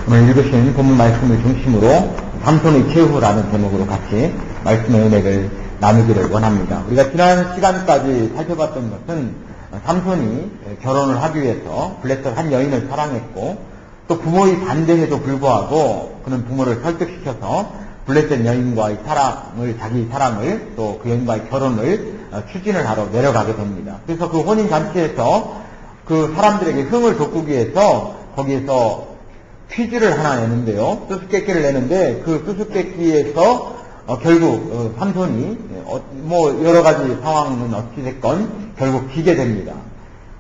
오늘 읽으신 본문 말씀을 중심으로 삼손의 최후라는 제목으로 같이 말씀의 은혜를 나누기를 원합니다. 우리가 지난 시간까지 살펴봤던 것은 삼손이 결혼을 하기 위해서 블레셋 한 여인을 사랑했고 또 부모의 반대에도 불구하고 그는 부모를 설득시켜서 블레셋 여인과의 사랑을, 자기 사랑을 또 그 여인과의 결혼을 추진을 하러 내려가게 됩니다. 그래서 그 혼인잔치에서 그 사람들에게 흥을 돋구기 위해서 거기에서 퀴즈를 하나 내는데요. 수수께끼를 내는데 그 수수께끼에서 결국 삼손이 뭐 여러 가지 상황은 어찌됐건 결국 지게 됩니다.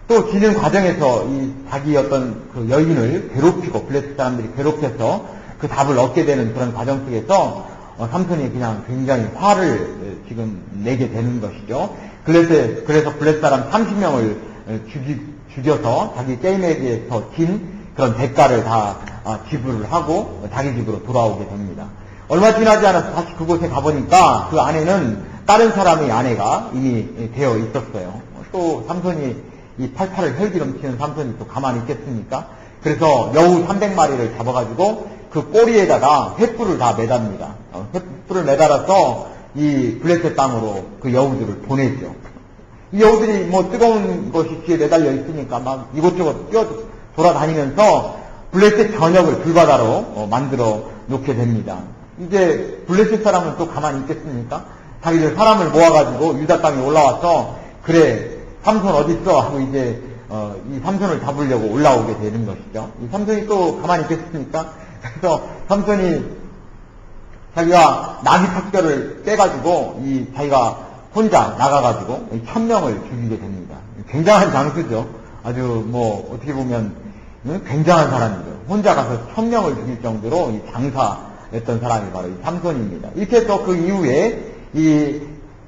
또 지는 과정에서 이 자기 어떤 그 여인을 괴롭히고 블레셋 사람들이 괴롭혀서 그 답을 얻게 되는 그런 과정 속에서 삼손이 그냥 굉장히 화를 지금 내게 되는 것이죠. 그래서 블레셋 사람 30명을 죽여서 자기 게임에게서 진 그런 대가를 다 지불을 하고 자기 집으로 돌아오게 됩니다. 얼마 지나지 않아서 다시 그곳에 가보니까 그 아내는 다른 사람의 아내가 이미 되어 있었어요. 또 삼손이 이 팔팔을 혈기 넘치는 삼손이 또 가만히 있겠습니까? 그래서 여우 300마리를 잡아가지고 그 꼬리에다가 횃불을 다 매답니다. 횃불을 매달아서 이 블레셋 땅으로 그 여우들을 보내죠. 이 여우들이 뭐 뜨거운 것이 뒤에 매달려 있으니까 막 이곳저곳 뛰어 돌아다니면서 블레셋 전역을 불바다로 만들어 놓게 됩니다. 이제 블레셋 사람은 또 가만히 있겠습니까? 자기들 사람을 모아가지고 유다 땅에 올라와서 그래 삼손 어딨어? 하고 이제 이 삼손을 잡으려고 올라오게 되는 것이죠. 이 삼손이 또 가만히 있겠습니까? 그래서 삼손이 자기가 나귀 턱뼈를 떼가지고 이 자기가 혼자 나가가지고 1000명을 죽이게 됩니다. 굉장한 장수죠. 아주 뭐 어떻게 보면 굉장한 사람이죠. 혼자 가서 1000명을 죽일 정도로 이 장사였던 사람이 바로 이 삼손입니다. 이렇게 해서 그 이후에 이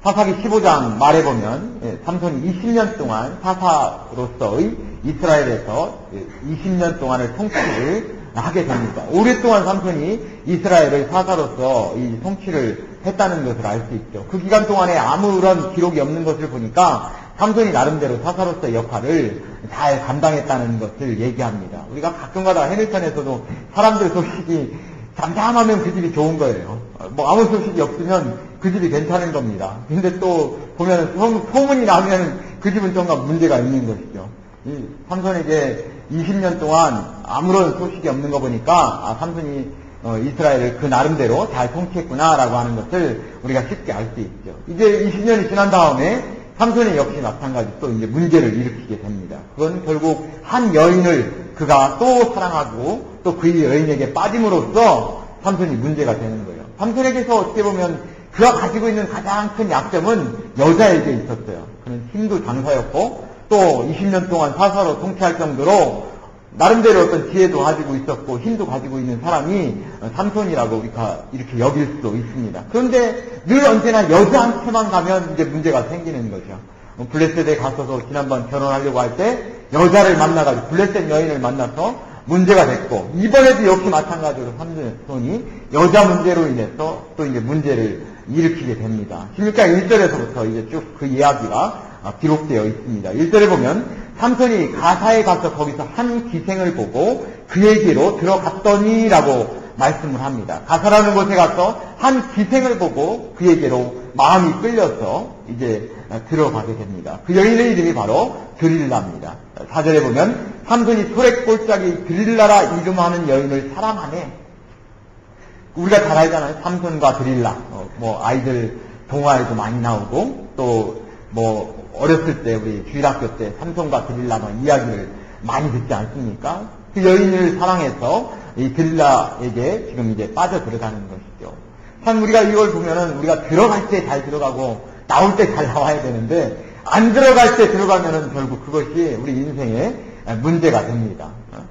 사사기 15장 말에 보면 삼손이 20년 동안 사사로서의 이스라엘에서 20년 동안을 통치를 하게 됩니다. 오랫동안 삼손이 이스라엘의 사사로서 이 통치를 했다는 것을 알 수 있죠. 그 기간 동안에 아무런 기록이 없는 것을 보니까 삼손이 나름대로 사사로서의 역할을 잘 감당했다는 것을 얘기합니다. 우리가 가끔가다 해밀턴에서도 사람들 소식이 잠잠하면 그 집이 좋은 거예요. 뭐 아무 소식이 없으면 그 집이 괜찮은 겁니다. 근데 또 보면 소문이 나면 그 집은 뭔가 문제가 있는 것이죠. 이 삼손에게 20년 동안 아무런 소식이 없는 거 보니까 삼손이 이스라엘을 그 나름대로 잘 통치했구나라고 하는 것을 우리가 쉽게 알 수 있죠. 이제 20년이 지난 다음에 삼손이 역시 마찬가지 또 이제 문제를 일으키게 됩니다. 그건 결국 한 여인을 그가 또 사랑하고 또 그 여인에게 빠짐으로써 삼손이 문제가 되는 거예요. 삼손에게서 어떻게 보면 그가 가지고 있는 가장 큰 약점은 여자에게 있었어요. 그는 힘도 장사였고 또 20년 동안 사사로 통치할 정도로 나름대로 어떤 지혜도 가지고 있었고 힘도 가지고 있는 사람이 삼손이라고 우리가 이렇게 여길 수도 있습니다. 그런데 늘 언제나 여자한테만 가면 이제 문제가 생기는 거죠. 블레셋에 가서도 지난번 결혼하려고 할 때 여자를 만나가지고 블레셋 여인을 만나서 문제가 됐고 이번에도 역시 마찬가지로 삼손이 여자 문제로 인해서 또 이제 문제를 일으키게 됩니다. 16장 1절에서부터 이제 쭉 그 이야기가 기록되어 있습니다. 1절에 보면 삼손이 가사에 가서 거기서 한 기생을 보고 그에게로 들어갔더니라고 말씀을 합니다. 가사라는 곳에 가서 한 기생을 보고 그에게로 마음이 끌려서 이제 들어가게 됩니다. 그 여인의 이름이 바로 드릴라입니다. 4절에 보면 삼손이 소래꼴짝이 드릴라라 이름하는 여인을 사랑하네. 우리가 잘 알잖아요. 삼손과 드릴라. 뭐 아이들 동화에도 많이 나오고 또 뭐 어렸을 때 우리 주일학교 때 삼손과 드릴라 이야기를 많이 듣지 않습니까? 그 여인을 사랑해서 이 드릴라에게 지금 이제 빠져 들어가는 것이죠. 참 우리가 이걸 보면은 우리가 들어갈 때 잘 들어가고 나올 때 잘 나와야 되는데 안 들어갈 때 들어가면은 결국 그것이 우리 인생의 문제가 됩니다.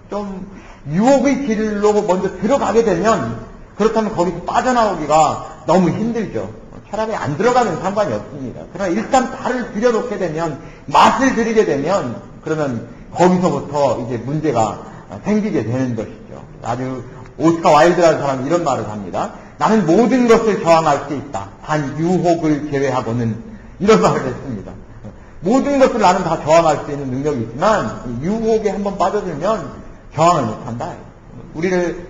좀 유혹의 길로 먼저 들어가게 되면 그렇다면 거기서 빠져나오기가 너무 힘들죠. 차라리 안 들어가면 상관이 없습니다. 그러나 일단 발을 들여놓게 되면 맛을 들이게 되면 그러면 거기서부터 이제 문제가 생기게 되는 것이죠. 아주 오스카 와일드라는 사람이 이런 말을 합니다. 나는 모든 것을 저항할 수 있다. 단 유혹을 제외하고는 이런 말을 했습니다. 모든 것을 나는 다 저항할 수 있는 능력이 있지만 유혹에 한번 빠져들면 저항을 못한다. 우리를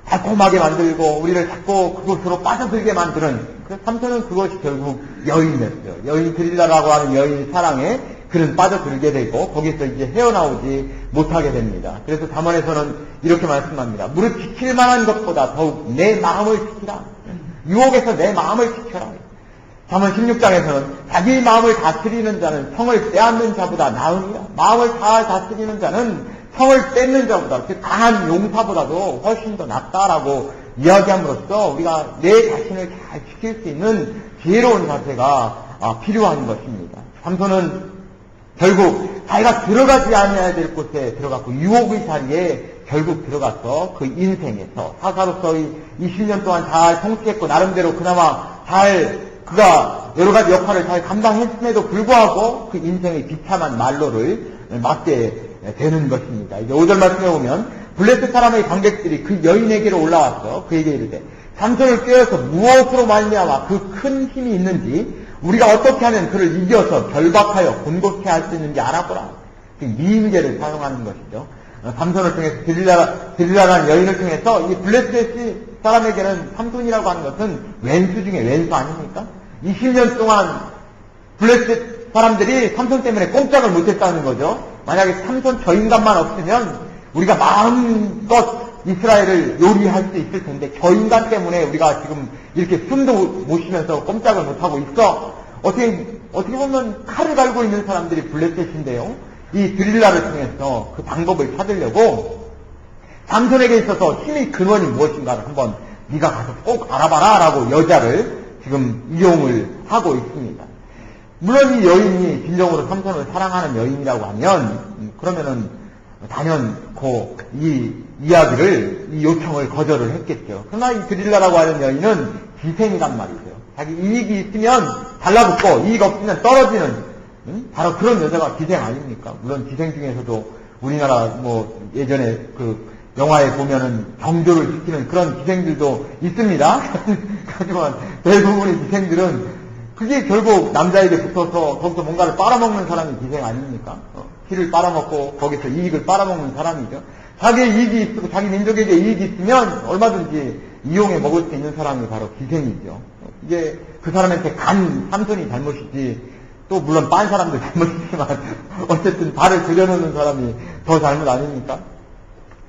달콤하게 만들고 우리를 자꾸 그곳으로 빠져들게 만드는, 그래서 삼손은 그것이 결국 여인이었어요. 여인 드릴라라고 하는 여인의 사랑에 그는 빠져들게 되고 거기서 이제 헤어나오지 못하게 됩니다. 그래서 잠언에서는 이렇게 말씀합니다. 무릇 지킬 만한 것보다 더욱 내 마음을 지키라. 유혹에서 내 마음을 지켜라. 잠언 16장에서는 자기 마음을 다스리는 자는 성을 빼앗는 자보다 나으니라. 마음을 잘 다스리는 자는 성을 뺏는 자보다, 그 강한 용사보다도 훨씬 더 낫다라고 이야기함으로써 우리가 내 자신을 잘 지킬 수 있는 지혜로운 자세가 필요한 것입니다. 삼손은 결국 자기가 들어가지 않아야 될 곳에 들어갔고 유혹의 자리에 결국 들어가서 그 인생에서 사사로서의 20년 동안 잘 통치했고 나름대로 그나마 잘 그가 여러 가지 역할을 잘 감당했음에도 불구하고 그 인생의 비참한 말로를 맞게 되는 것입니다. 이제 5절 말씀에 보면 블레셋 사람의 관객들이 그 여인에게로 올라와서 그에게 이르되 삼손을 꾀어서 무엇으로 말미암아 그 큰 힘이 있는지 우리가 어떻게 하면 그를 이겨서 결박하여 곤고케 할 수 있는지 알아보라. 미임계를 사용하는 것이죠. 삼손을 통해서 들릴라라는 여인을 통해서 이 블레셋 사람에게는 삼손이라고 하는 것은 왼수 중에 왼수 아닙니까? 20년 동안 블레셋 사람들이 삼손 때문에 꼼짝을 못했다는 거죠. 만약에 삼손 저 인간만 없으면 우리가 마음껏 이스라엘을 요리할 수 있을 텐데 저 인간 때문에 우리가 지금 이렇게 숨도 못 쉬면서 꼼짝을 못하고 있어. 어떻게 보면 칼을 갈고 있는 사람들이 블레셋인데요. 이 드릴라를 통해서 그 방법을 찾으려고 삼손에게 있어서 힘의 근원이 무엇인가를 한번 네가 가서 꼭 알아봐라 라고 여자를 지금 이용을 하고 있습니다. 물론 이 여인이 진정으로 삼손을 사랑하는 여인이라고 하면 그러면은 단연코 이 이야기를, 이 요청을 거절을 했겠죠. 그러나 이 드릴라라고 하는 여인은 기생이란 말이죠. 자기 이익이 있으면 달라붙고 이익 없으면 떨어지는, 바로 그런 여자가 기생 아닙니까? 물론 기생 중에서도 우리나라 뭐 예전에 그 영화에 보면은 정조를 지키는 그런 기생들도 있습니다. 하지만 대부분의 기생들은 그게 결국 남자에게 붙어서 거기서 뭔가를 빨아먹는 사람이 기생 아닙니까? 피를 빨아먹고 거기서 이익을 빨아먹는 사람이죠. 자기의 이익이 있고 자기 민족에게 이익이 있으면 얼마든지 이용해 먹을 수 있는 사람이 바로 기생이죠. 이게 그 사람한테 간 삼손이 잘못이지, 또 물론 빤 사람도 잘못이지만 어쨌든 발을 들여놓는 사람이 더 잘못 아닙니까?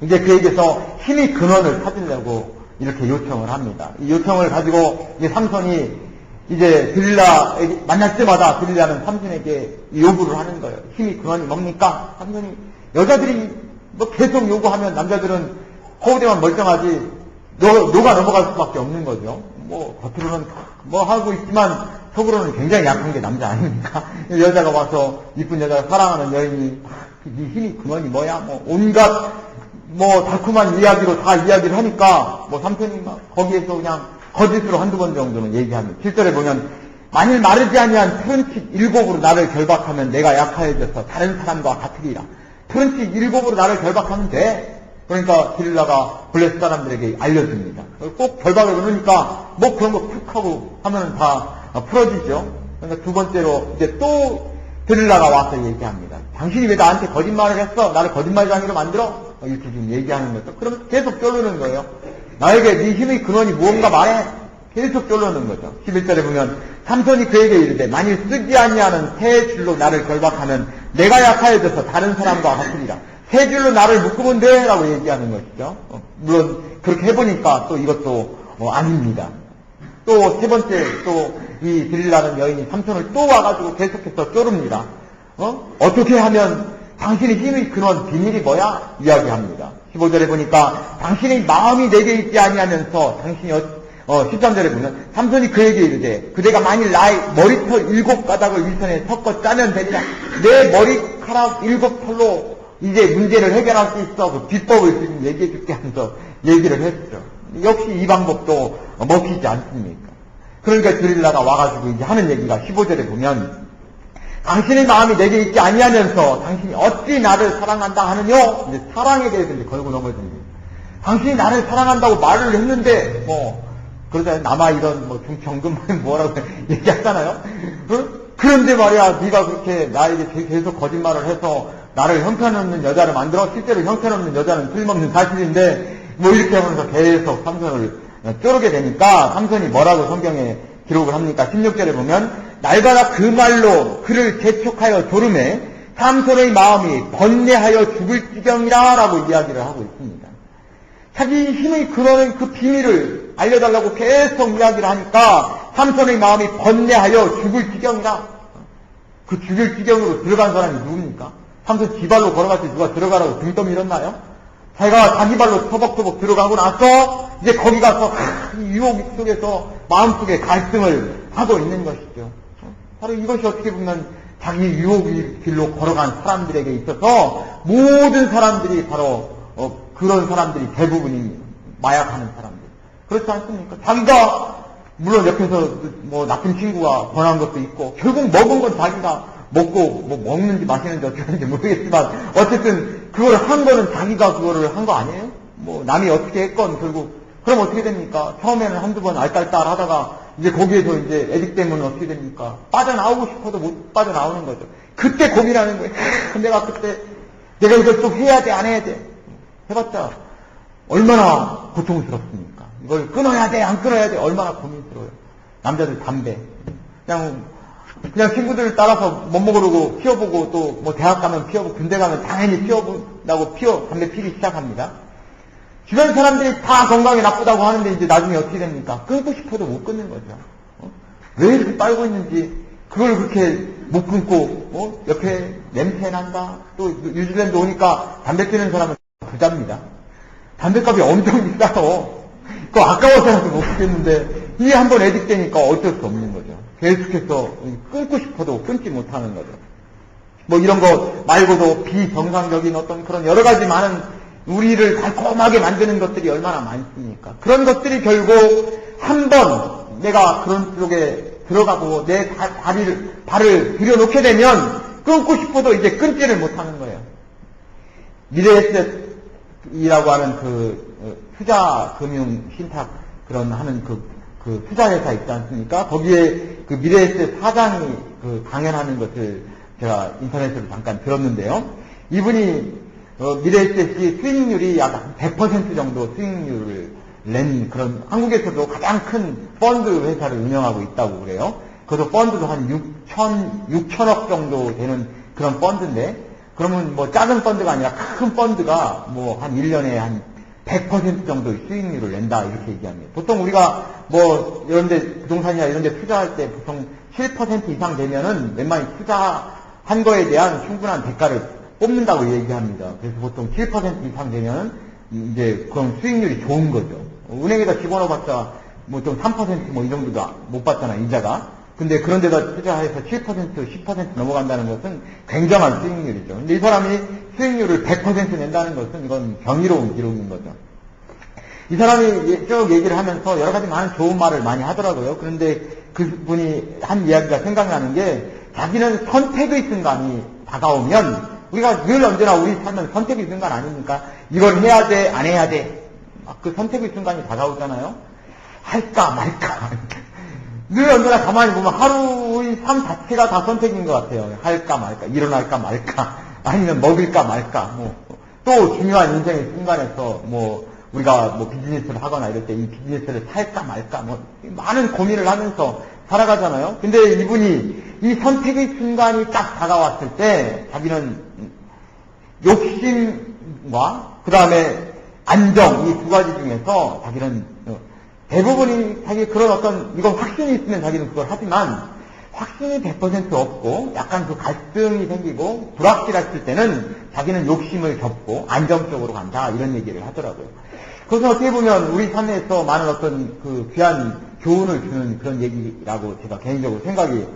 이제 그에게서 힘의 근원을 찾으려고 이렇게 요청을 합니다. 이 요청을 가지고 이제 삼손이 이제 드릴라에게 만날 때마다 드릴라는 삼손에게 요구를 하는 거예요. 힘의 근원이 뭡니까? 삼손이, 여자들이 뭐 계속 요구하면 남자들은 허우대만 멀쩡하지 녹아 넘어갈 수밖에 없는 거죠. 뭐 겉으로는 뭐 하고 있지만 속으로는 굉장히 약한 게 남자 아닙니까? 여자가 와서 이쁜 여자가 사랑하는 여인이 네 힘의 근원이 뭐야? 뭐 온갖 뭐 달콤한 이야기로 다 이야기를 하니까 뭐 삼손이 막 거기에서 그냥 거짓으로 한두 번 정도는 얘기합니다. 7절에 보면 만일 마르지 아니한 푸른칩 7으로 나를 결박하면 내가 약하여져서 다른 사람과 같으리라. 푸른칩 7으로 나를 결박하면 돼. 그러니까 드릴라가 블레셋 사람들에게 알려줍니다. 꼭 결박을 그러니까 뭐 그런 거 툭 하고 하면 다 풀어지죠. 그러니까 두 번째로 이제 또 드릴라가 와서 얘기합니다. 당신이 왜 나한테 거짓말을 했어? 나를 거짓말장이로 만들어? 이렇게 지금 얘기하는 거죠. 그럼 계속 쫄르는 거예요. 나에게 네 힘의 근원이 무언가 말해. 계속 쫄르는 거죠. 11절에 보면 삼손이 그에게 이르되 만일 쓰지 아니하는 세 줄로 나를 결박하면 내가 약하여져서 다른 사람과 같으리라. 세 줄로 나를 묶으면 돼 라고 얘기하는 것이죠. 물론 그렇게 해보니까 또 이것도 아닙니다. 또 세 번째 또 이 드릴라는 여인이 삼손을 또 와가지고 계속해서 쪼릅니다. 어떻게 하면 당신의 힘의 근원 비밀이 뭐야? 이야기합니다. 15절에 보니까 당신의 마음이 내게 있지 아니하면서 당신이 13절에 보면 삼손이 그에게 이르되 그대가 만일 나의 머리털 7가닥을 위선에 섞어 짜면 되리라. 내 머리카락 7털로 이제 문제를 해결할 수 있어. 그 비법을 지금 얘기해 줄게 하면서 얘기를 했죠. 역시 이 방법도 먹히지 않습니까? 그러니까 드릴라가 와가지고 이제 하는 얘기가 15절에 보면 당신의 마음이 내게 있지 아니하면서 당신이 어찌 나를 사랑한다 하느뇨? 이제 사랑에 대해서 이제 걸고 넘어집니다. 당신이 나를 사랑한다고 말을 했는데 그러다 남아 이런 중천금 뭐라고 얘기하잖아요. 그런데 말이야 네가 그렇게 나에게 계속 거짓말을 해서 나를 형편없는 여자를 만들어. 실제로 형편없는 여자는 틀림없는 사실인데 뭐 이렇게 하면서 계속 삼손을 쪼르게 되니까 삼손이 뭐라고 성경에 기록을 합니까? 16절에 보면 날마다 그 말로 그를 재촉하여 조르매 삼손의 마음이 번뇌하여 죽을 지경이라 라고 이야기를 하고 있습니다. 자기 힘의 그러는 그 비밀을 알려달라고 계속 이야기를 하니까 삼손의 마음이 번뇌하여 죽을 지경이라. 그 죽을 지경으로 들어간 사람이 누굽니까? 삼손 지발로 걸어갈 때 누가 들어가라고 등 떠밀었나요? 자기가 자기 발로 터벅터벅 들어가고 나서 이제 거기 가서 유혹 속에서 마음속에 갈등을 하고 있는 것이죠. 바로 이것이 어떻게 보면 자기 유혹의 길로 걸어간 사람들에게 있어서 모든 사람들이 바로 그런 사람들이 대부분이 마약하는 사람들. 그렇지 않습니까? 자기가 물론 옆에서 뭐 나쁜 친구가 권한 것도 있고 결국 먹은 건 자기가 먹고 뭐 먹는지 마시는지 어떻게 하는지 모르겠지만 어쨌든 그걸 한 거는 자기가 그거를 한 거 아니에요? 뭐 남이 어떻게 했건 결국 그럼 어떻게 됩니까? 처음에는 한두 번 알딸딸 하다가 이제 거기에서 이제 애직 때문에 어떻게 됩니까? 빠져나오고 싶어도 못 빠져나오는 거죠. 그때 고민하는 거예요. 내가 이걸 또 해야 돼, 안 해야 돼? 해봤자 얼마나 고통스럽습니까? 이걸 끊어야 돼, 안 끊어야 돼? 얼마나 고민스러워요. 남자들 담배. 그냥 친구들 따라서 못 먹으려고 피워보고 또 뭐 대학 가면 피워보고 군대 가면 당연히 피워본다고 담배 피기 시작합니다. 주변 사람들이 다 건강에 나쁘다고 하는데 이제 나중에 어떻게 됩니까? 끊고 싶어도 못 끊는 거죠. 왜 이렇게 빨고 있는지 그걸 그렇게 못 끊고 옆에 냄새 난다. 또 뉴질랜드 오니까 담배 피는 사람은 부자입니다. 담배값이 엄청 비싸서 그거 아까워서라도 못 피겠는데 이게 한번 애직되니까 어쩔 수 없는 거죠. 계속해서 끊고 싶어도 끊지 못하는 거죠. 뭐 이런 거 말고도 비정상적인 어떤 그런 여러 가지 많은 우리를 달콤하게 만드는 것들이 얼마나 많습니까? 그런 것들이 결국 한번 내가 그런 쪽에 들어가고 내 발을 들여놓게 되면 끊고 싶어도 이제 끊지를 못하는 거예요. 미래에셋이라고 하는 그 투자 금융 신탁 그런 하는 그 투자회사 있지 않습니까? 거기에 그 미래에셋 사장이 그 강연하는 것을 제가 인터넷으로 잠깐 들었는데요. 이분이 미래에셋이 수익률이 약 100% 정도 수익률을 낸 그런 한국에서도 가장 큰 펀드 회사를 운영하고 있다고 그래요. 그것도 펀드도 한 6천억 정도 되는 그런 펀드인데 그러면 뭐 작은 펀드가 아니라 큰 펀드가 뭐 한 1년에 한 100% 정도의 수익률을 낸다 이렇게 얘기합니다. 보통 우리가 뭐 이런데 부동산이나 이런데 투자할 때 보통 7% 이상 되면은 웬만히 투자한 거에 대한 충분한 대가를 뽑는다고 얘기합니다. 그래서 보통 7% 이상 되면 이제 그런 수익률이 좋은 거죠. 은행에다 집어넣어봤자 뭐 좀 3% 이 정도도 못 받잖아 이자가. 근데 그런 데다 투자해서 7%, 10% 넘어간다는 것은 굉장한 수익률이죠. 근데 이 사람이 수익률을 100% 낸다는 것은 이건 경이로운 기록인 거죠. 이 사람이 쭉 얘기를 하면서 여러 가지 많은 좋은 말을 많이 하더라고요. 그런데 그분이 한 이야기가 생각나는 게 자기는 선택의 순간이 다가오면 우리가 늘 언제나 우리 삶은 선택의 순간 아닙니까? 이걸 해야 돼, 안 해야 돼. 그 선택의 순간이 다가오잖아요. 할까 말까. 늘 언제나 가만히 보면 하루의 삶 자체가 다 선택인 것 같아요. 할까 말까, 일어날까 말까, 아니면 먹을까 말까. 또 중요한 인생의 순간에서 우리가 비즈니스를 하거나 이럴 때 이 비즈니스를 살까 말까 많은 고민을 하면서 살아가잖아요. 근데 이분이 이 선택의 순간이 딱 다가왔을 때 자기는 욕심과 그 다음에 안정 이 두 가지 중에서 자기는 대부분이 자기 그런 어떤 이건 확신이 있으면 자기는 그걸 하지만 확신이 100% 없고 약간 그 갈등이 생기고 불확실했을 때는 자기는 욕심을 접고 안정적으로 간다 이런 얘기를 하더라고요. 그래서 어떻게 보면 우리 삶에서 많은 어떤 그 귀한 교훈을 주는 그런 얘기라고 제가 개인적으로 생각이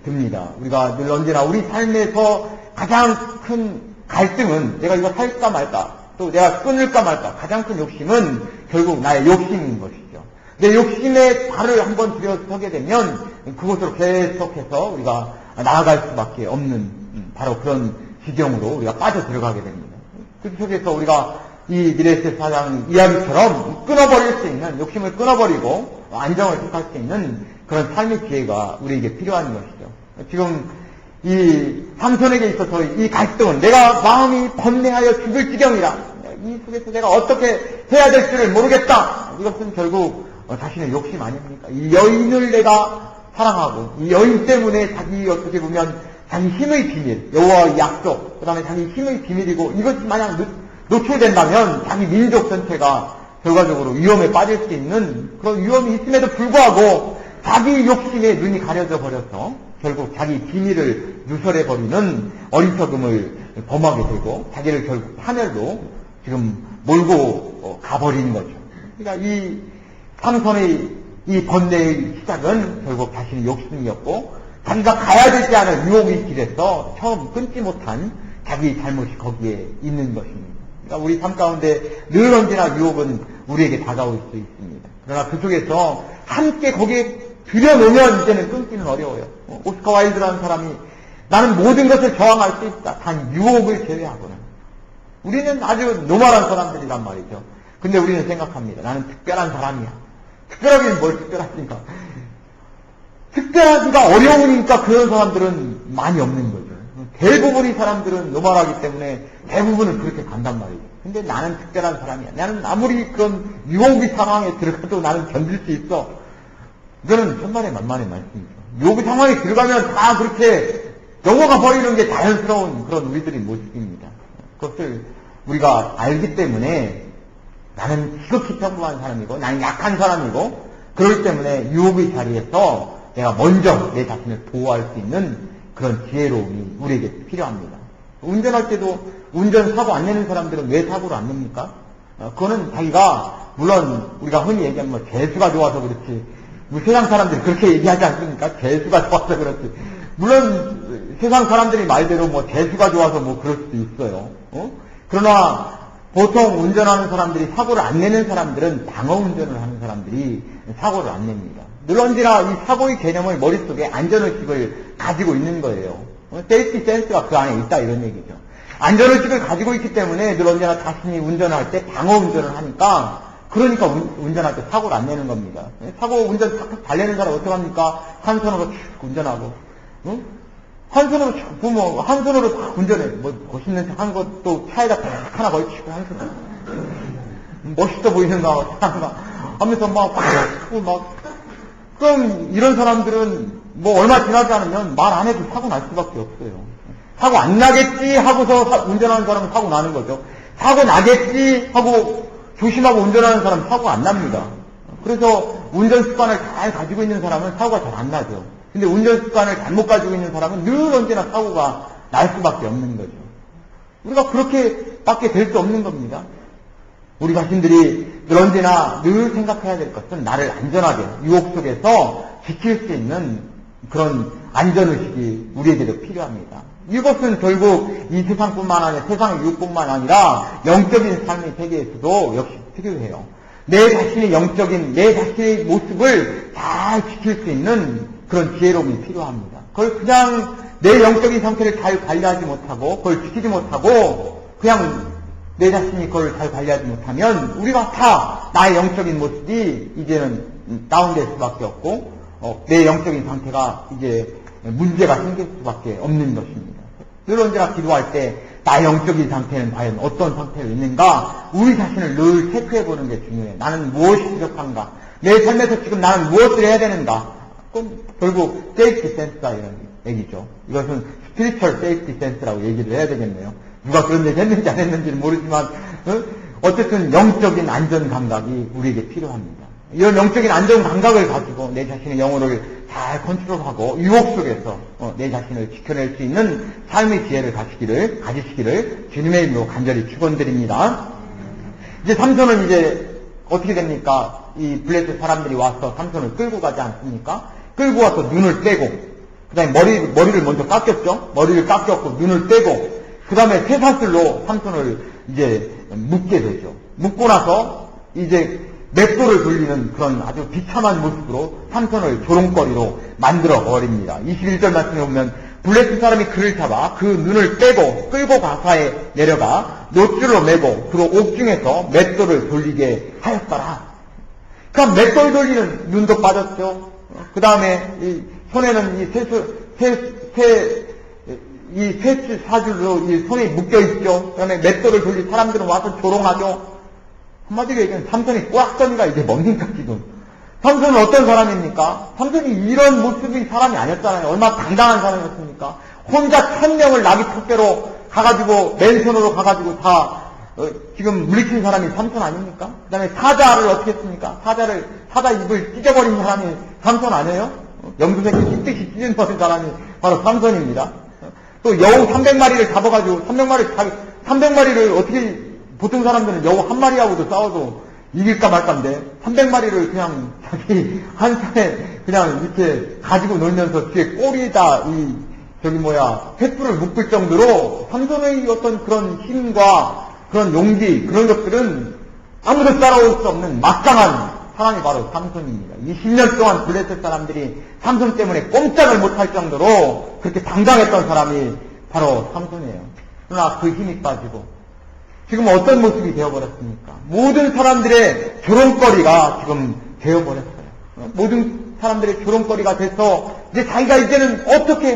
듭니다. 우리가 늘 언제나 우리 삶에서 가장 큰 갈등은 내가 이거 살까 말까 또 내가 끊을까 말까 가장 큰 욕심은 결국 나의 욕심인 것이죠. 내 욕심에 발을 한번 들여서게 되면 그곳으로 계속해서 우리가 나아갈 수밖에 없는 바로 그런 지경으로 우리가 빠져 들어가게 됩니다. 그 속에서 우리가 이 미래에셋 사장 이야기처럼 끊어버릴 수 있는 욕심을 끊어버리고 안정을 택할 수 있는 그런 삶의 기회가 우리에게 필요한 것이죠. 지금 이 삼손에게 있어서 이 갈등은 내가 마음이 번뇌하여 죽을 지경이라 이 속에서 내가 어떻게 해야 될지를 모르겠다. 이것은 결국 자신의 욕심 아닙니까? 이 여인을 내가 사랑하고 이 여인 때문에 자기 어떻게 보면 자기 힘의 비밀, 여호와의 약속, 그 다음에 자기 힘의 비밀이고 이것이 만약 노출된다면 자기 민족 전체가 결과적으로 위험에 빠질 수 있는 그런 위험이 있음에도 불구하고 자기 욕심에 눈이 가려져 버려서 결국 자기 비밀을 누설해버리는 어리석음을 범하게 되고 자기를 결국 파멸로 지금 몰고 가버리는 거죠. 그러니까 이 삼손의 이 번뇌의 시작은 결국 자신의 욕심이었고 자기가 가야 되지 않을 유혹의 길에서 처음 끊지 못한 자기 잘못이 거기에 있는 것입니다. 그러니까 우리 삶 가운데 늘 언제나 유혹은 우리에게 다가올 수 있습니다. 그러나 그 속에서 함께 거기에 들여놓으면 이제는 끊기는 어려워요. 오스카 와일드라는 사람이 나는 모든 것을 저항할 수 있다. 단 유혹을 제외하고는. 우리는 아주 노멀한 사람들이란 말이죠. 근데 우리는 생각합니다. 나는 특별한 사람이야. 특별하긴 뭘 특별하니까. 특별하기가 어려우니까 그런 사람들은 많이 없는 거죠. 대부분의 사람들은 노멀하기 때문에 대부분은 그렇게 간단 말이죠. 근데 나는 특별한 사람이야. 나는 아무리 그런 유혹의 상황에 들어가도 나는 견딜 수 있어. 이거는 천만의 만만의 말씀이죠. 유혹의 상황에 들어가면 다 그렇게 넘어가 버리는 게 자연스러운 그런 우리들의 모습입니다. 그것을 우리가 알기 때문에 나는 지극히 평범한 사람이고 나는 약한 사람이고 그렇기 때문에 유혹의 자리에서 내가 먼저 내 자신을 보호할 수 있는 그런 지혜로움이 우리에게 필요합니다. 운전할 때도 운전 사고 안 내는 사람들은 왜 사고를 안 냅니까? 그거는 자기가 물론 우리가 흔히 얘기하면 뭐 재수가 좋아서 그렇지 뭐 세상 사람들이 그렇게 얘기하지 않습니까? 재수가 좋아서 그렇지. 물론 세상 사람들이 말대로 뭐 재수가 좋아서 뭐 그럴 수도 있어요. 그러나 보통 운전하는 사람들이 사고를 안 내는 사람들은 방어 운전을 하는 사람들이 사고를 안 냅니다. 늘 언제나 이 사고의 개념을 머릿속에 안전의식을 가지고 있는 거예요. 세이프티 센스가 그 안에 있다 이런 얘기죠. 안전의식을 가지고 있기 때문에 늘 언제나 자신이 운전할 때 방어 운전을 하니까 그러니까 운전할 때 사고를 안 내는 겁니다. 사고 운전 탁탁 잘 내는 사람 어떻게 합니까? 한 손으로 쭉 운전하고 한 손으로 쭉 보면 한 손으로 다 운전해. 뭐 멋있는 척 한 것도 차에다 딱 하나 걸치고 한 손으로 멋있어 보이는가 하면서 막 하고 막 그럼 이런 사람들은 뭐 얼마 지나지 않으면 말 안 해도 사고 날 수밖에 없어요. 사고 안 나겠지 하고서 운전하는 사람은 사고 나는 거죠. 사고 나겠지 하고 조심하고 운전하는 사람은 사고 안 납니다. 그래서 운전 습관을 잘 가지고 있는 사람은 사고가 잘 안 나죠. 근데 운전 습관을 잘못 가지고 있는 사람은 늘 언제나 사고가 날 수밖에 없는 거죠. 우리가 그렇게밖에 될 수 없는 겁니다. 우리 자신들이 늘 언제나 늘 생각해야 될 것은 나를 안전하게 유혹 속에서 지킬 수 있는 그런 안전의식이 우리에게도 필요합니다. 이것은 결국 이 세상뿐만 아니라 세상의 유혹뿐만 아니라 영적인 삶의 세계에서도 역시 필요해요. 내 자신의 영적인 내 자신의 모습을 잘 지킬 수 있는 그런 지혜로움이 필요합니다. 그걸 그냥 내 영적인 상태를 잘 관리하지 못하고 그걸 지키지 못하고 그냥 내 자신이 그걸 잘 관리하지 못하면 우리가 다 나의 영적인 모습이 이제는 다운될 수밖에 없고 내 영적인 상태가 이제 문제가 생길 수밖에 없는 것입니다. 늘 언제나 기도할 때 나의 영적인 상태는 과연 어떤 상태로 있는가 우리 자신을 늘 체크해보는 게 중요해요. 나는 무엇이 부족한가 내 삶에서 지금 나는 무엇을 해야 되는가 그럼 결국 세이프티 센스다 이런 얘기죠. 이것은 스피리추얼 세이프티 센스라고 얘기를 해야 되겠네요. 누가 그런 얘기 했는지 안 했는지는 모르지만 어쨌든 영적인 안전 감각이 우리에게 필요합니다. 이런 영적인 안전 감각을 가지고 내 자신의 영혼을 잘 컨트롤하고 유혹 속에서 내 자신을 지켜낼 수 있는 삶의 지혜를 가지시기를 주님의 이름으로 간절히 축원드립니다. 이제 삼손은 이제 어떻게 됩니까? 이 블레셋 사람들이 와서 삼손을 끌고 가지 않습니까? 끌고 와서 눈을 떼고 그 다음에 머리를 먼저 깎였죠. 머리를 깎였고 눈을 떼고 그 다음에 쇠사슬로 삼손을 이제 묶게 되죠. 묶고 나서 이제 맷돌을 돌리는 그런 아주 비참한 모습으로 삼손을 조롱거리로 만들어 버립니다. 21절 말씀에 보면 블레셋 사람이 그를 잡아 그 눈을 떼고 끌고 가사에 내려가 노줄로 매고 그로 옥중에서 맷돌을 돌리게 하였더라. 그럼 맷돌 돌리는 눈도 빠졌죠. 그 다음에 이 손에는 이 이 쇠줄, 사줄로 이 손에 묶여있죠. 그 다음에 맷돌을 돌릴 사람들은 와서 조롱하죠. 한마디로 얘기하면 삼손이 꼬락서니가 이제 뭡니까, 지금. 삼손은 어떤 사람입니까? 삼손이 이런 모습인 사람이 아니었잖아요. 얼마나 당당한 사람이었습니까? 혼자 1000명을 나귀 턱대로 가가지고, 맨손으로 가가지고 지금 물리친 사람이 삼손 아닙니까? 그 다음에 사자를 어떻게 했습니까? 사자 입을 찢어버린 사람이 삼손 아니에요? 염소새끼 찢듯이 찢어버린 사람이 바로 삼손입니다. 또 여우 300마리를 잡아가지고 300마리를 어떻게 보통 사람들은 여우 한 마리하고도 싸워도 이길까 말까인데 300마리를 그냥 자기 한 손에 그냥 이렇게 가지고 놀면서 뒤에 꼬리에다 횃불을 묶을 정도로 삼손의 어떤 그런 힘과 그런 용기 그런 것들은 아무도 따라올 수 없는 막강한 사람이 바로 삼손입니다. 20년 동안 블레셋 사람들이 삼손 때문에 꼼짝을 못할 정도로 그렇게 당당했던 사람이 바로 삼손이에요. 그러나 그 힘이 빠지고 지금 어떤 모습이 되어버렸습니까? 모든 사람들의 조롱거리가 지금 되어버렸어요. 모든 사람들의 조롱거리가 돼서 이제 자기가 이제는 어떻게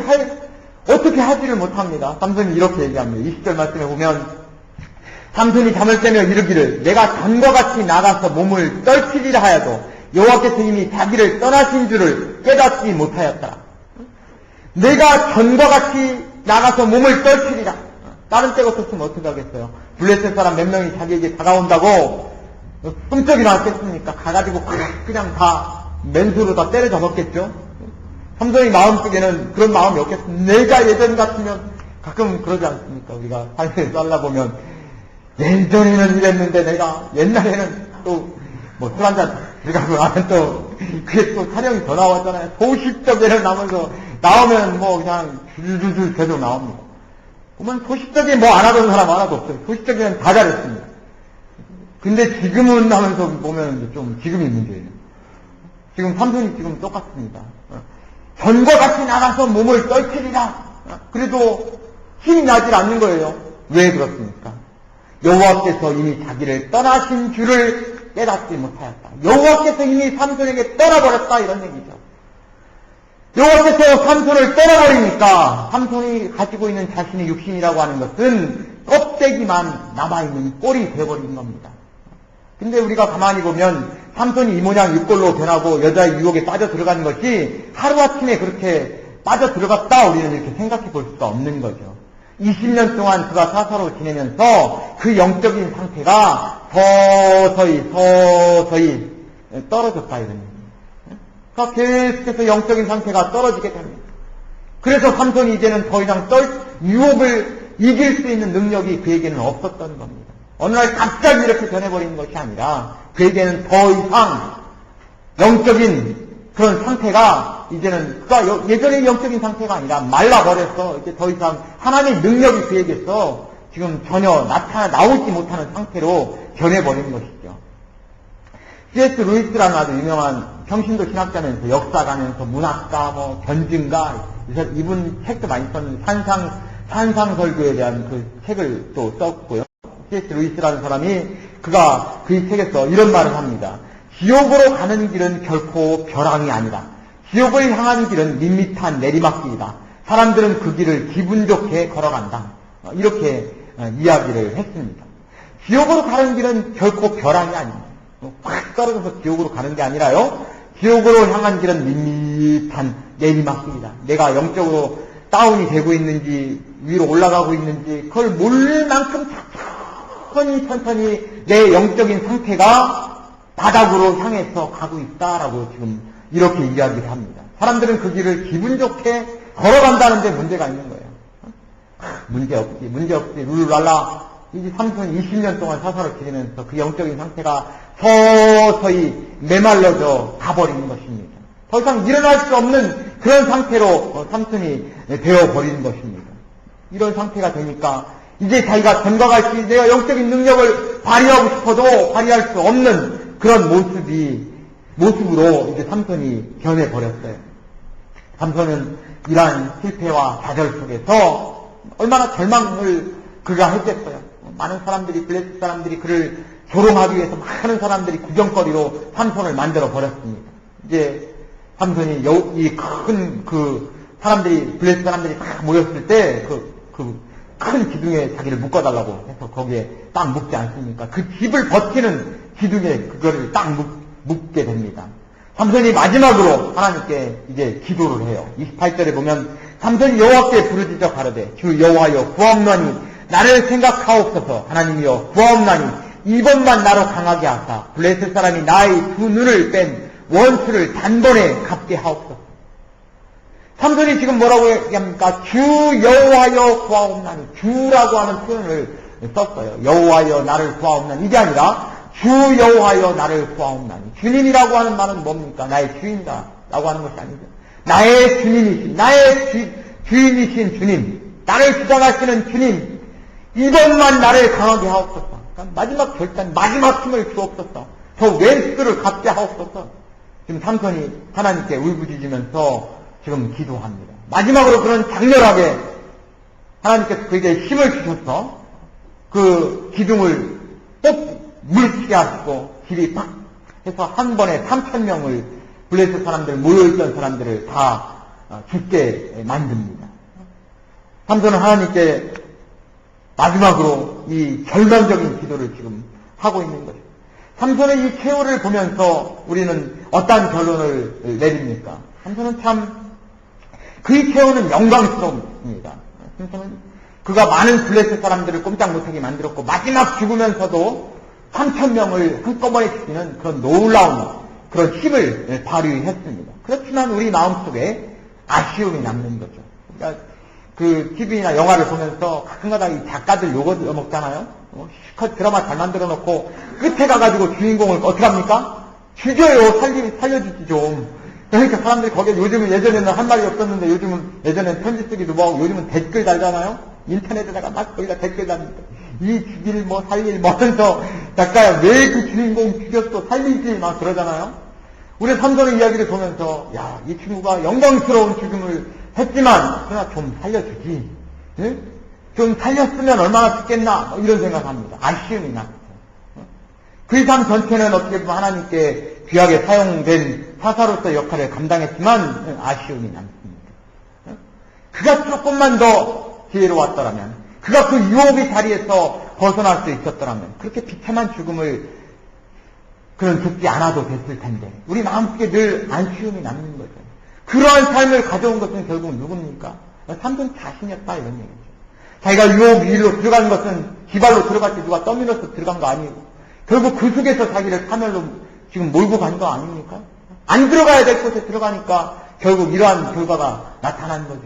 하지를 못합니다. 삼손이 이렇게 얘기합니다. 20절 말씀에 보면 삼손이 잠을 깨며 이르기를 내가 전과 같이 나가서 몸을 떨치리라 하여도 여호와께서 이미 자기를 떠나신 줄을 깨닫지 못하였더라. 내가 전과 같이 나가서 몸을 떨치리라. 다른 때가 없었으면 어떻게 하겠어요? 블레셋 사람 몇 명이 자기에게 다가온다고 끔찍이 나왔겠습니까? 가가지고 그냥 다 맨수로 다 때려잡았겠죠? 삼손이 마음속에는 그런 마음이 없겠습니다. 내가 예전 같으면 가끔 그러지 않습니까? 우리가 삶을 살아보면 예전에는 이랬는데 내가 옛날에는 또 술 한잔 들어가고 나면 또 그게 또 사령이 더 나왔잖아요. 소식적에는 나오면 그냥 줄줄줄 계속 나옵니다. 보면 소식적에 안 하던 사람 하나도 없어요. 소식적에는 다 잘했습니다. 근데 지금은 하면서 보면 좀 지금이 문제예요. 지금 삼손이 지금 똑같습니다. 전과 같이 나가서 몸을 떨치리라. 그래도 힘이 나질 않는 거예요. 왜 그렇습니까? 여호와께서 이미 자기를 떠나신 줄을 깨닫지 못하였다. 여호와께서 이미 삼손에게 떠나버렸다 이런 얘기죠. 여호와께서 삼손을 떠나버리니까 삼손이 가지고 있는 자신의 육신이라고 하는 것은 껍데기만 남아있는 꼴이 되어버린 겁니다. 근데 우리가 가만히 보면 삼손이 이 모양 육골로 변하고 여자의 유혹에 빠져 들어가는 것이 하루아침에 그렇게 빠져 들어갔다 우리는 이렇게 생각해 볼 수가 없는 거죠. 20년 동안 그가 사사로 지내면서 그 영적인 상태가 서서히 떨어졌다 이런 얘기예요. 그러니까 계속해서 영적인 상태가 떨어지게 됩니다. 그래서 삼손이 이제는 더 이상 유혹을 이길 수 있는 능력이 그에게는 없었던 겁니다. 어느 날 갑자기 이렇게 변해버리는 것이 아니라 그에게는 더 이상 영적인 그런 상태가 이제는 그가 예전의 영적인 상태가 아니라 말라버려서 이제 더 이상 하나님의 능력이 그에게서 지금 전혀 나오지 못하는 상태로 변해버린 것이죠. C.S. 루이스라는 아주 유명한 평신도 신학자면서 역사가면서 문학가, 변증가, 이분 책도 많이 썼는데 산상설교에 대한 그 책을 또 썼고요. C.S. 루이스라는 사람이 그가 그 책에서 이런 말을 합니다. 지옥으로 가는 길은 결코 벼랑이 아니라 지옥을 향하는 길은 밋밋한 내리막길이다. 사람들은 그 길을 기분 좋게 걸어간다. 이렇게 이야기를 했습니다. 지옥으로 가는 길은 결코 벼랑이 아닙니다. 확 떨어져서 지옥으로 가는 게 아니라요. 지옥으로 향한 길은 밋밋한 내리막길이다. 내가 영적으로 다운이 되고 있는지 위로 올라가고 있는지 그걸 모를 만큼 천천히 내 영적인 상태가 바닥으로 향해서 가고 있다라고 지금 이렇게 이야기를 합니다. 사람들은 그 길을 기분 좋게 걸어간다는데 문제가 있는 거예요. 문제 없지. 룰랄라. 이제 삼손이 20년 동안 사사를 지내면서 그 영적인 상태가 서서히 메말라져 가버리는 것입니다. 더 이상 일어날 수 없는 그런 상태로 삼손이 되어버리는 것입니다. 이런 상태가 되니까 이제 자기가 전과 같이 내가 영적인 능력을 발휘하고 싶어도 발휘할 수 없는 그런 모습으로 이제 삼손이 변해버렸어요. 삼손은 이러한 실패와 좌절 속에서 얼마나 절망을 그가 했겠어요. 많은 사람들이, 블레셋 사람들이 그를 조롱하기 위해서 많은 사람들이 구경거리로 삼손을 만들어 버렸습니다. 이제 삼손이 이 큰 블레셋 사람들이 다 모였을 때, 큰 기둥에 자기를 묶어달라고 해서 거기에 딱 묶지 않습니까? 그 집을 버티는 기둥에 그거를 딱 묶게 됩니다. 삼손이 마지막으로 하나님께 이제 기도를 해요. 28절에 보면 삼손이 여호와께 부르짖어 가로되 주 여호와여 구하옵나니 나를 생각하옵소서. 하나님이여 구하옵나니 이번만 나로 강하게 하사 블레셋 사람이 나의 두 눈을 뺀 원수를 단번에 갚게 하옵소서. 삼손이 지금 뭐라고 얘기합니까? 주 여호와여 구하옵나니, 주라고 하는 표현을 썼어요. 여호와여 나를 구하옵나니, 이게 아니라 주 여호와여 나를 구하옵나니. 주님이라고 하는 말은 뭡니까? 나의 주인다 라고 하는 것이 아니죠. 나의 주님이신, 나의 주인이신 주님, 나를 주장하시는 주님, 이번만 나를 강하게 하옵소서. 그러니까 마지막 결단, 마지막 힘을 주옵소서. 저 왼수를 갚게 하옵소서. 지금 삼손이 하나님께 울부짖으면서 지금 기도합니다. 마지막으로 그런 장렬하게 하나님께서 그에게 힘을 주셔서 그 기둥을 꼭 물치게 하시고 길이 팍 해서 한 번에 3,000명을 블레셋 사람들, 모여있던 사람들을 다 죽게 만듭니다. 삼손은 하나님께 마지막으로 이 절망적인 기도를 지금 하고 있는 거죠. 삼손의 이 최후를 보면서 우리는 어떠한 결론을 내립니까? 삼손은 참 그의 최후는 영광스럽습니다. 삼손은 그가 많은 블레셋 사람들을 꼼짝 못하게 만들었고 마지막 죽으면서도 3,000명을 한꺼번에 죽이는 그런 놀라운 그런 힘을 발휘했습니다. 그렇지만 우리 마음속에 아쉬움이 남는 거죠. 그러니까 그 TV나 영화를 보면서 가끔가다 이 작가들 요거 먹잖아요. 실컷 드라마 잘 만들어 놓고 끝에 가가지고 주인공을 어떻게 합니까? 죽여요. 살려주지 좀. 그러니까 사람들이 거기에 요즘은 예전에는 한 말이 없었는데 요즘은 예전엔 편지 쓰기도 뭐하고 요즘은 댓글 달잖아요. 인터넷에다가 막 거기다 댓글 달니까 이 죽일 뭐 살릴 뭐 하면서 작가야 왜 그 주인공 죽였어 살리지 막 그러잖아요. 우리 삼손의 이야기를 보면서 야, 이 친구가 영광스러운 죽음을 했지만 그러나 좀 살려주지. 예? 좀 살렸으면 얼마나 좋겠나 뭐 이런 생각합니다. 아쉬움이 나죠. 그 삶 전체는 어떻게 보면 하나님께 귀하게 사용된 사사로서의 역할을 감당했지만 아쉬움이 남습니다. 그가 조금만 더 지혜로웠더라면, 그가 그 유혹의 자리에서 벗어날 수 있었더라면 그렇게 비참한 죽음을 그는 죽지 않아도 됐을 텐데 우리 마음속에 늘 아쉬움이 남는 거죠. 그러한 삶을 가져온 것은 결국 누굽니까? 삼손 자신이었다 이런 얘기죠. 자기가 유혹 위로 들어간 것은 기발로 들어갈 때 누가 떠밀어서 들어간 거 아니고 결국 그 속에서 자기를 사멸로 지금 몰고 간 거 아닙니까? 안 들어가야 될 곳에 들어가니까 결국 이러한 결과가 나타난 거죠.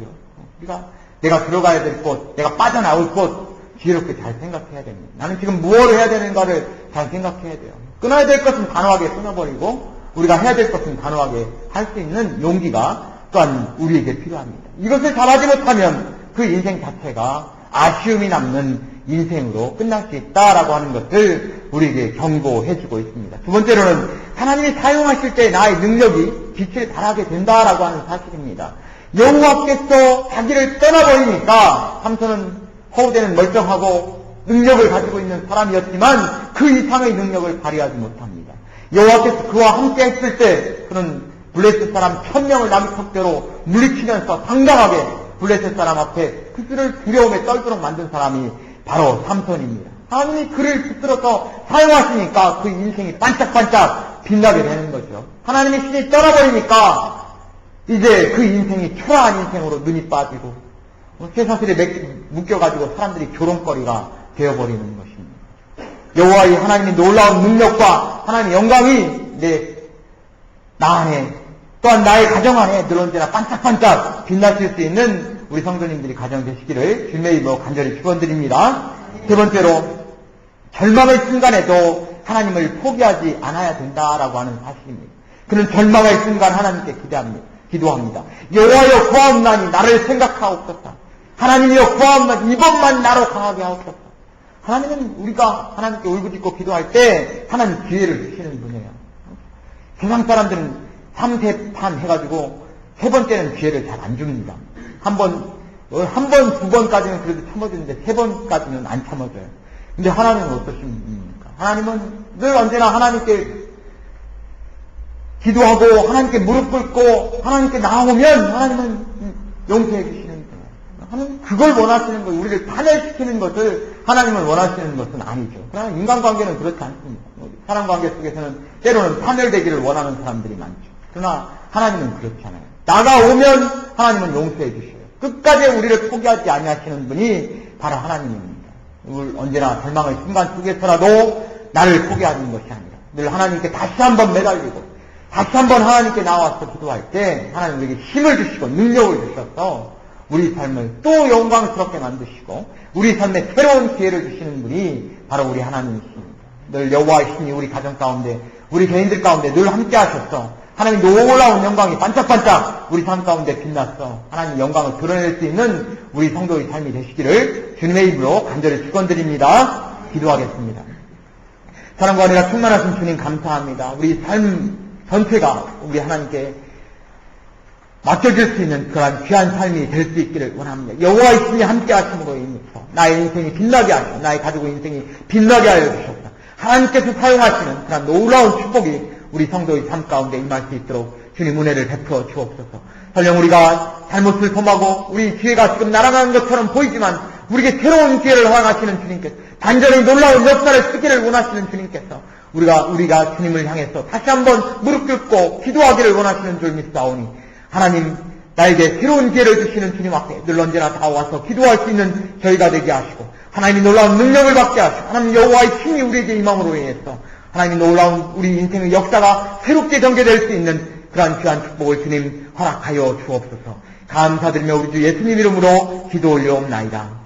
내가 들어가야 될 곳, 내가 빠져나올 곳 지혜롭게 잘 생각해야 됩니다. 나는 지금 무엇을 해야 되는가를 잘 생각해야 돼요. 끊어야 될 것은 단호하게 끊어버리고 우리가 해야 될 것은 단호하게 할 수 있는 용기가 또한 우리에게 필요합니다. 이것을 잘하지 못하면 그 인생 자체가 아쉬움이 남는 인생으로 끝날 수 있다라고 하는 것을 우리에게 경고해주고 있습니다. 두 번째로는 하나님이 사용하실 때 나의 능력이 빛을 발하게 된다라고 하는 사실입니다. 여호와께서 자기를 떠나버리니까 삼손은 허우대는 멀쩡하고 능력을 가지고 있는 사람이었지만 그 이상의 능력을 발휘하지 못합니다. 여호와께서 그와 함께 했을 때 그는 블레셋 사람 1,000명을 남의 턱대로 물리치면서 당당하게 블레셋 사람 앞에 그들을 두려움에 떨도록 만든 사람이 바로 삼손입니다. 하나님이 그를 붙들어서 사용하시니까 그 인생이 반짝반짝 빛나게 되는 거죠. 하나님의 신이 떠나버리니까 이제 그 인생이 초라한 인생으로 눈이 빠지고 쇠사슬에 묶여가지고 사람들이 조롱거리가 되어버리는 것입니다. 여호와의 하나님의 놀라운 능력과 하나님의 영광이 나 안에 또한 나의 가정 안에 늘 언제나 반짝반짝 빛나실 수 있는 우리 성도님들이 가정 되시기를 주님의 이름으로 간절히 축원드립니다. 세 번째로 절망의 순간에도 하나님을 포기하지 않아야 된다라고 하는 사실입니다. 그는 절망의 순간 하나님께 기도합니다. 여호와여 구하옵나니 나를 생각하옵소서. 하나님이여 구하옵나니 이번만 나로 강하게 하옵소서. 하나님은 우리가 하나님께 울부짖고 기도할 때 하나님 기회를 주시는 분이에요. 세상 사람들은 3세판 해가지고 세 번째는 기회를 잘 안 줍니다. 한 번, 두 번까지는 그래도 참아주는데 세 번까지는 안 참아줘요. 근데 하나님은 어떠십니까? 하나님은 늘 언제나 하나님께 기도하고 하나님께 무릎 꿇고 하나님께 나오면 하나님은 용서해 주시는 거예요. 하나님 그걸 원하시는 거예요. 우리를 파멸시키는 것을 하나님은 원하시는 것은 아니죠. 그러나 인간관계는 그렇지 않습니다. 사람관계 속에서는 때로는 파멸되기를 원하는 사람들이 많죠. 그러나 하나님은 그렇지 않아요. 나가오면 하나님은 용서해 주셔요. 끝까지 우리를 포기하지 아니하시는 분이 바로 하나님입니다. 언제나 절망의 순간 속에서라도 나를 포기하는 것이 아니라 늘 하나님께 다시 한번 매달리고 다시 한번 하나님께 나와서 기도할 때 하나님 우리에게 힘을 주시고 능력을 주셔서 우리 삶을 또 영광스럽게 만드시고 우리 삶에 새로운 기회를 주시는 분이 바로 우리 하나님이십니다. 늘 여호와의 신이 우리 가정 가운데 우리 개인들 가운데 늘 함께 하셔서 하나님 놀라운 영광이 반짝반짝 우리 삶 가운데 빛났어 하나님 영광을 드러낼 수 있는 우리 성도의 삶이 되시기를 주님의 이름으로 간절히 축원드립니다. 기도하겠습니다. 사랑과 은혜가 충만하신 주님 감사합니다. 우리 삶 전체가 우리 하나님께 맡겨질 수 있는 그러한 귀한 삶이 될 수 있기를 원합니다. 여호와의 신이 함께 하심으로 인해서 나의 인생이 빛나게 하시고 나의 가족의 인생이 빛나게 하여 주셨다. 하나님께서 사용하시는 그런 놀라운 축복이 우리 성도의 삶 가운데 임할 수 있도록 주님 은혜를 베풀어 주옵소서. 설령 우리가 잘못을 범하고 우리 기회가 지금 날아가는 것처럼 보이지만 우리에게 새로운 기회를 허락하시는 주님께서 단전히 놀라운 역사를 쓰기를 원하시는 주님께서 우리가 주님을 향해서 다시 한번 무릎 꿇고 기도하기를 원하시는 줄 믿사오니 하나님 나에게 새로운 기회를 주시는 주님 앞에 늘 언제나 다와서 기도할 수 있는 저희가 되게 하시고 하나님이 놀라운 능력을 받게 하시고 하나님 여호와의 힘이 우리에게 임함으로 인해서 하나님이 놀라운 우리 인생의 역사가 새롭게 전개될 수 있는 그러한 귀한 축복을 주님 허락하여 주옵소서. 감사드리며 우리 주 예수님 이름으로 기도 올려옵나이다.